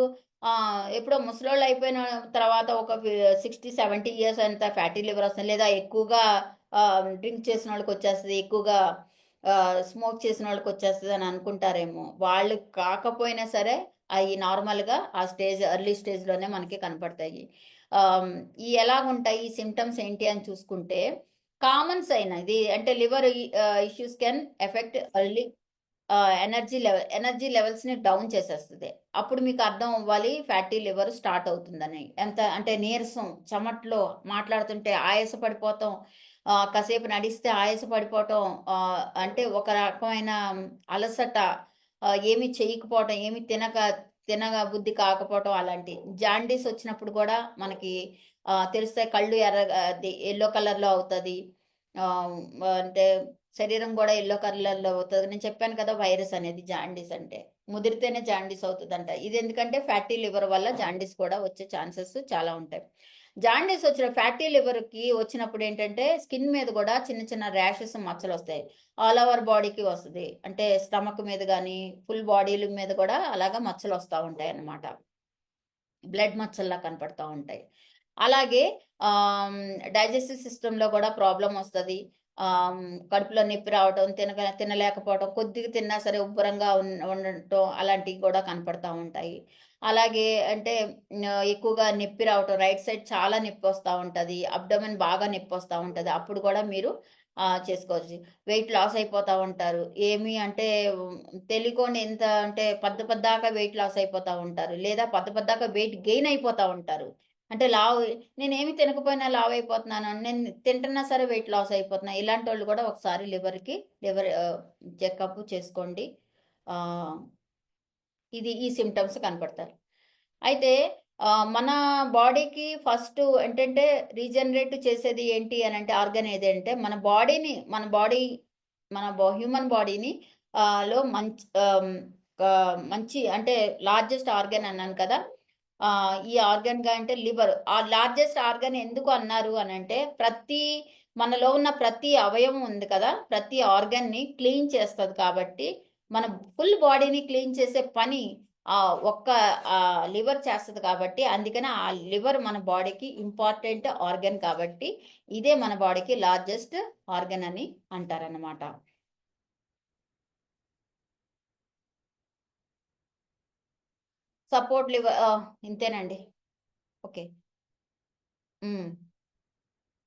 ఎప్పుడో ముసలోళ్ళు అయిపోయిన తర్వాత ఒక 60, 70 ఇయర్స్ అంతా ఫ్యాటీ లివర్ వస్తుంది. లేదా ఎక్కువగా డ్రింక్ చేసినోళ్ళకొచ్చేస్తది. ఎక్కువగా స్మోక్ చేసిన వాళ్ళకి వచ్చేస్తుంది అని అనుకుంటారేమో. వాళ్ళు కాకపోయినా సరే అవి నార్మల్‌గా ఆ స్టేజ్ ఎర్లీ స్టేజ్‌లోనే మనకి కనపడతాయి. ఆహ్, ఎలాగుంటాయి ఈ సింప్టమ్స్ ఏంటి అని చూసుకుంటే కామన్ సైన్ ఇది అంటే liver issues can affect early energy లెవెల్స్‌ని డౌన్ చేసేస్తది. అప్పుడు మీకు అర్థం అవ్వాలి ఫ్యాటీ లివర్ స్టార్ట్ అవుతుందని. ఎంత అంటే నీరసం, చెమటలు, మాట్లాడుతుంటే ఆయాస పడిపోవటం, కాసేపు నడిస్తే ఆయాస పడిపోవటం, అంటే ఒక రకమైన అలసట, ఏమి చేయకపోవటం, ఏమి తినగ బుద్ధి కాకపోవటం అలాంటి. జాండీస్ వచ్చినప్పుడు కూడా మనకి తెలుస్తాయి. కళ్ళు ఎర్రగా యెల్లో కలర్‌లో అవుతది. ఆహ్, అంటే శరీరం గూడా యెల్లో కలర్‌లో అవుతది. నేను చెప్పాను కదా! వైరస్ అనేది జాండీస్ అంటే. ముదిరితేనే జాండీస్ అవుతదంట. ఇదెందుకంటే ఫ్యాటీ లివర్ వల్ల జాండీస్ కూడా వచ్చే ఛాన్సెస్ చాలా ఉంటాయి. జాండీస్ వచ్చిన ఫ్యాటీ లివర్‌కి వచ్చినప్పుడేంటంటే, స్కిన్ మీద గూడా చిన్న చిన్న ర్యాషెస్, మచ్చలొస్తాయి. ఆల్ ఓవర్ బాడీకి వస్తది. అంటే స్టమక్ మీద గానీ, ఫుల్ బాడీల మీద గూడా అలాగా మచ్చలొస్తా ఉంటాయన్నమాట. బ్లడ్ మచ్చల్లా కనపడతా ఉంటాయి. అలాగే ఆహ్, డైజెస్టివ్ సిస్టమ్‌లో గూడా ప్రాబ్లమ్ ఒస్తది. కడుపులో నొప్పి రావటం, తినలేకపోవడం, కొద్దిగా తిన్నా సరే ఉబ్బరంగా ఉండటం అలాంటివి గూడా కనపడతా ఉంటాయి. అలాగే అంటే ఎక్కువగా నొప్పి రావటం, రైట్ సైడ్ చాలా నొప్పొస్తా ఉంటది. అబ్డోమెన్ బాగా నొప్పొస్తా ఉంటది. అప్పుడు గూడా మీరు చేసుకోవచ్చు. వెయిట్ లాస్ అయిపోతా ఉంటారు. ఏమి అంటే తెలియకుండా ఎంత అంటే పద్దాకా వెయిట్ లాస్ అయిపోతా ఉంటారు. లేదా పద్దాకా వెయిట్ గెయిన్ అయిపోతా ఉంటారు. అంటే నేనేమి తినకపోయినా లావయిపోతున్నాను. నేను తింటున్నా సరే వెయిట్ లాస్ అయిపోతున్నా. ఇలాంటోళ్ళు కూడా ఒకసారి లివర్ చెకప్ చేసుకోండి. ఆహ్, ఈ సింప్టమ్స్ కనపడతారు. అయితే మన బాడీకి ఫస్ట్ ఏంటంటే రీజనరేట్ చేసేది ఏంటి అనంటే ఆర్గాన్ ఏదంటే మన హ్యూమన్ బాడీని లో మంచి అంటే లార్జెస్ట్ ఆర్గాన్ అన్నాను కదా! ఈ ఆర్గాన్‌గా అంటే లివర్. ఆ లార్జెస్ట్ ఆర్గాన్ ఎందుకు అన్నారు అనంటే మనలో ఉన్న ప్రతి అవయవం ఉంది కదా! ప్రతి ఆర్గాన్‌ని క్లీన్ చేస్తది కాబట్టి మన ఫుల్ బాడీని క్లీన్ చేసే పని ఒక్క లివర్ చేస్తది కాబట్టి, అందుకని ఆ లివర్ మన బాడీకి ఇంపార్టెంట్ ఆర్గాన్ కాబట్టి, ఇదే మన బాడీకి లార్జెస్ట్ ఆర్గాన్ అని అంటారనమాట. ఇంతేనండి. ఓకే. హ్మ్.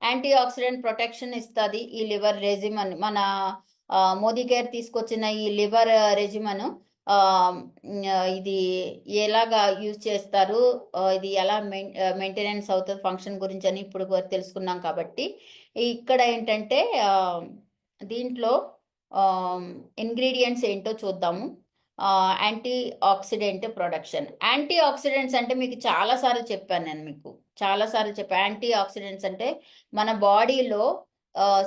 యాంటీ ఆక్సిడెంట్ ప్రొటెక్షన్ ఇస్తది. ఈ లివర్ రెజిమన్. మన మోదీ కేర్ తీసుకొచ్చిన ఈ లివర్ రెజిమన్ ఇది ఎలాగా యూజ్ చేస్తారు? ఇది ఎలా మెయింటెనెన్స్ అవుతది ఫంక్షన్ గురించని ఇప్పుడు తెలుసుకున్నాం కాబట్టి, ఇక్కడ ఏంటంటే దీంట్లో ఆహ్, ఇంగ్రీడియెంట్స్ ఏంటో చూద్దాము. Antioxidant production. Antioxidants అంటే మీకు చాలా సార్లు చెప్పాను నేను మీకు. చాలా సార్లు చెప్పా. యాంటీ ఆక్సిడెంట్స్ అంటే మన బాడీలో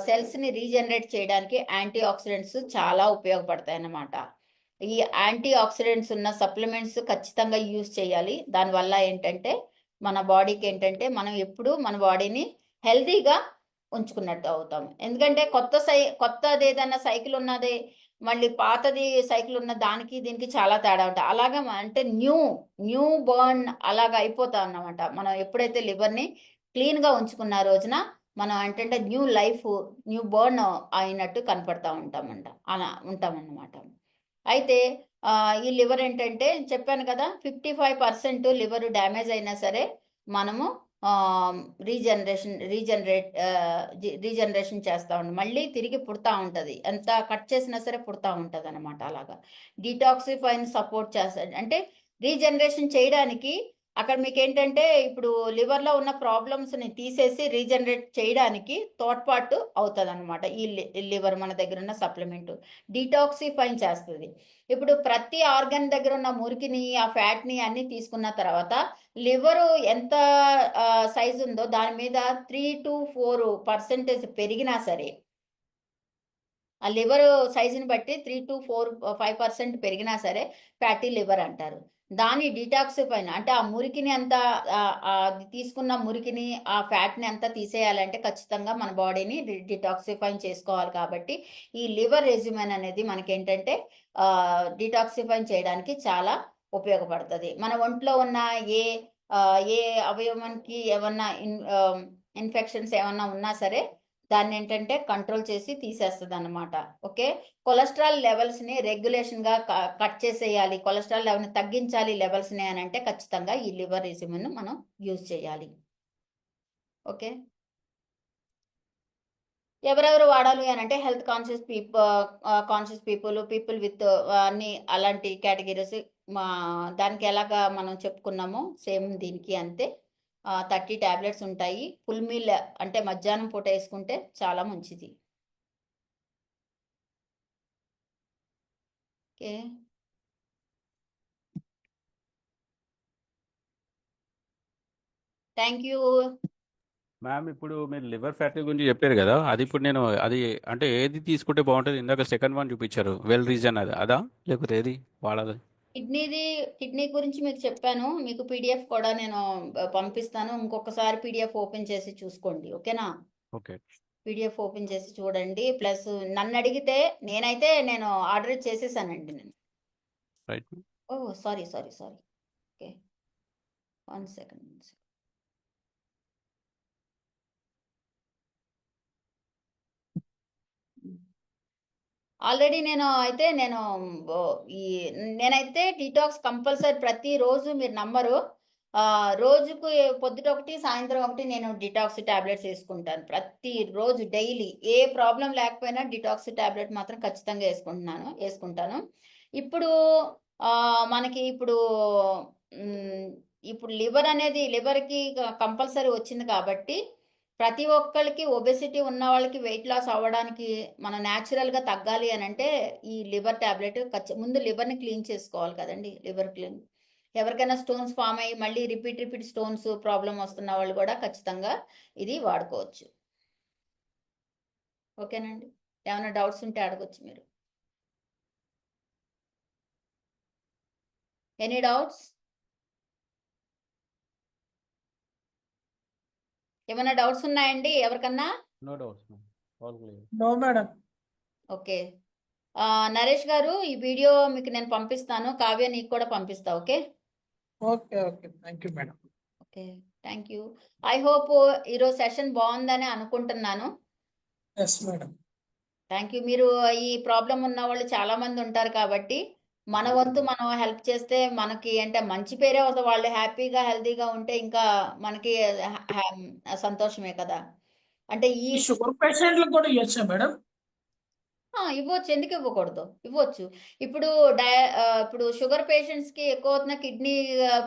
సెల్స్‌ని రీజనరేట్ చేయడానికి యాంటీ ఆక్సిడెంట్స్ చాలా ఉపయోగపడతాయన్నమాట. ఈ యాంటీ ఆక్సిడెంట్స్ ఉన్న సప్లిమెంట్స్ ఖచ్చితంగా యూజ్ చేయాలి. దానివల్ల ఏంటంటే, మన బాడీకేంటంటే, మనం ఎప్పుడూ మన బాడీని హెల్తీగా ఉంచుకున్నట్టు అవుతాం. ఎందుకంటే, కొత్తదేదన్నా సైకిల్ ఉన్నది, మళ్ళీ పాతది సైకిల్ ఉన్న దానికి, దీనికి చాలా తేడా ఉంటది. అలాగా అంటే న్యూ బర్న్ అలాగా అయిపోతామన్నమాట. మనం ఎప్పుడైతే లివర్‌ని క్లీన్‌గా ఉంచుకున్న రోజున మనం ఏంటంటే న్యూ బర్న్ అయినట్టు కనపడతా ఉంటామంట. అలా ఉంటామన్నమాట. అయితే ఈ లివర్ ఏంటంటే చెప్పాను కదా! 55% లివర్ డ్యామేజ్ అయినా సరే మనము ఆహ్, రీజనరేషన్ చేస్తా ఉంటాం. మళ్ళీ తిరిగి పుడతా ఉంటది. ఎంత కట్ చేసినా సరే పుడతా ఉంటదనమాట అలాగా. డీటాక్సిఫైని సపోర్ట్ చేస్తది. అంటే రీజనరేషన్ చేయడానికి అక్కడ మీకేంటంటే ఇప్పుడు లివర్‌లో ఉన్న ప్రాబ్లమ్స్‌ని తీసేసి రీజనరేట్ చేయడానికి తోడ్పాటు అవుతదనమాట. లివర్ మన దగ్గరున్న సప్లిమెంటు. డీటాక్సిఫైన్ చేస్తది. ఇప్పుడు ప్రతి ఆర్గాన్ దగ్గర ఉన్న మురికిని, ఆ ఫ్యాట్‌ని అన్నీ తీసుకున్న తర్వాత లివరు ఎంత సైజ్ ఉందో దాని మీద 3-4% పెరిగినా సరే, ఆ లివరు సైజ్‌ని బట్టి 5% పెరిగినా సరే ఫ్యాటీ లివర్ అంటారు. దాన్ని డీటాక్సిఫైన్ అంటే ఆ మురికిని అంతా అది తీసుకున్న మురికిని, ఆ ఫ్యాట్‌ని అంతా తీసేయాలంటే ఖచ్చితంగా మన బాడీని డీటాక్సిఫైన్ చేసుకోవాలి కాబట్టి, ఈ లివర్ రెజిమెన్ అనేది మనకేంటంటే డీటాక్సిఫైన్ చేయడానికి చాలా ఉపయోగపడతది. మన ఒంట్లో ఉన్న ఏ అవయవానికి ఏమన్నా ఇన్ఫెక్షన్స్ ఏమన్నా ఉన్నా సరే దాన్ని ఏంటంటే కంట్రోల్ చేసి తీసేస్తుంది అనమాట. ఓకే. కొలెస్ట్రాల్ లెవెల్స్ని రెగ్యులేషన్గా కట్ చేసేయాలి, కొలెస్ట్రాల్ లెవెల్ని తగ్గించాలి లెవెల్స్ని అని అంటే ఖచ్చితంగా ఈ లివర్ రిజిమ్ను మనం యూజ్ చేయాలి. ఓకే. ఎవరెవరు వాడాలి అని అంటే హెల్త్ కాన్షియస్ పీపుల్ విత్ అన్ని అలాంటి కేటగిరీస్. మా దానికి ఎలాగా మనం చెప్పుకున్నామో సేమ్ దీనికి అంతే. 30 టాబ్లెట్స్ ఉంటాయి. ఫుల్ మీల్ అంటే మధ్యాహ్నం పూట వేసుకుంటే చాలా మంచిది. ఓకే. Thank you. మ్యామ్ ఇప్పుడు మీరు లివర్ ఫ్యాటీ గురించి చెప్పారు కదా, అది ఇప్పుడు నేను అది అంటే ఏది తీసుకుంటే బాగుంటుంది? ఇందాక సెకండ్ వన్ చూపించారు, వెల్ రీజన్, అదా లేకపోతే ఏది వాడాలి? కిడ్నీ గురించి మీకు చెప్పాను. మీకు పీడిఎఫ్ కూడా నేను పంపిస్తాను. ఇంకొకసారి పీడిఎఫ్ ఓపెన్ చేసి చూసుకోండి. ఓకేనా? ఓకే. పీడిఎఫ్ ఓపెన్ చేసి చూడండి. ప్లస్ నన్ను అడిగితే నేను ఆర్డర్ చేసేసానండి నేను. రైట్. ఓ సారీ. Okay, 1 second. ఆల్రెడీ నేనైతే డిటాక్స్ కంపల్సరీ ప్రతిరోజు మీరు నమ్మరు. రోజుకు పొద్దుట ఒకటి సాయంత్రం ఒకటి నేను డిటాక్స్ టాబ్లెట్స్ వేసుకుంటాను ప్రతిరోజు డైలీ. ఏ ప్రాబ్లం లేకపోయినా డిటాక్స్ టాబ్లెట్ మాత్రం ఖచ్చితంగా వేసుకుంటాను. ఇప్పుడు మనకి ఇప్పుడు లివర్కి కంపల్సరీ వచ్చింది కాబట్టి ప్రతి ఒక్కరికి ఒబెసిటీ ఉన్న వాళ్ళకి వెయిట్ లాస్ అవ్వడానికి మనం న్యాచురల్గా తగ్గాలి అని అంటే ఈ లివర్ టాబ్లెట్ ముందు లివర్ని క్లీన్ చేసుకోవాలి కదండి. లివర్ క్లీన్, ఎవరికైనా స్టోన్స్ ఫామ్ అయ్యి మళ్ళీ రిపీట్ స్టోన్స్ ప్రాబ్లం వస్తున్న వాళ్ళు కూడా ఖచ్చితంగా ఇది వాడుకోవచ్చు. ఓకేనండి. ఏమైనా డౌట్స్ ఉంటే అడగొచ్చు మీరు. Any doubts? ఏమైనా డౌట్స్ ఉన్నాయండి ఎవరికన్నా? No doubts ma'am, all clear. No madam. Okay. Naresh గారు, ఈ వీడియో మీకు నేను పంపిస్తాను. కావ్య నీకు కూడా పంపిస్తా. Okay. Okay thank you madam. Okay, thank you. I hope ఈరోజు సెషన్ బాగుందని అనుకుంటున్నాను. Yes madam. Thank you. మీరు ఈ ప్రాబ్లం ఉన్న వాళ్ళు చాలా మంది ఉంటారు కాబట్టి మన వంతు మనం హెల్ప్ చేస్తే మనకి అంటే మంచి పేరే వస్తుంది. వాళ్ళు హ్యాపీగా హెల్తీగా ఉంటే ఇంకా మనకి సంతోషమే కదా. అంటే ఈ షుగర్ పేషెంట్లకు కూడా ఇవ్వచ్చా మేడం? ఇవ్వచ్చు, ఎందుకు ఇవ్వకూడదు, ఇవ్వచ్చు. ఇప్పుడు ఇప్పుడు షుగర్ పేషెంట్స్కి ఎక్కువ అవుతున్న కిడ్నీ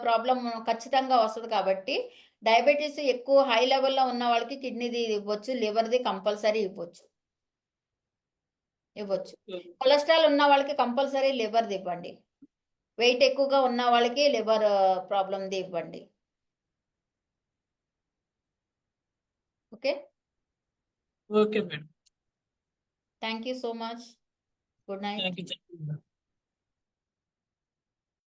ప్రాబ్లం ఖచ్చితంగా వస్తుంది కాబట్టి డయాబెటీస్ ఎక్కువ హై లెవెల్లో ఉన్న వాళ్ళకి కిడ్నీది ఇవ్వచ్చు, లివర్ది కంపల్సరీ ఇవ్వచ్చు. కొలెస్ట్రాల్ ఉన్న వాళ్ళకి కంపల్సరీ లివర్ది ఇవ్వండి. వెయిట్ ఎక్కువగా ఉన్న వాళ్ళకి లివర్ ప్రాబ్లంది ఇవ్వండి. Okay. Okay madam. Thank you so much. Good night. Thank you.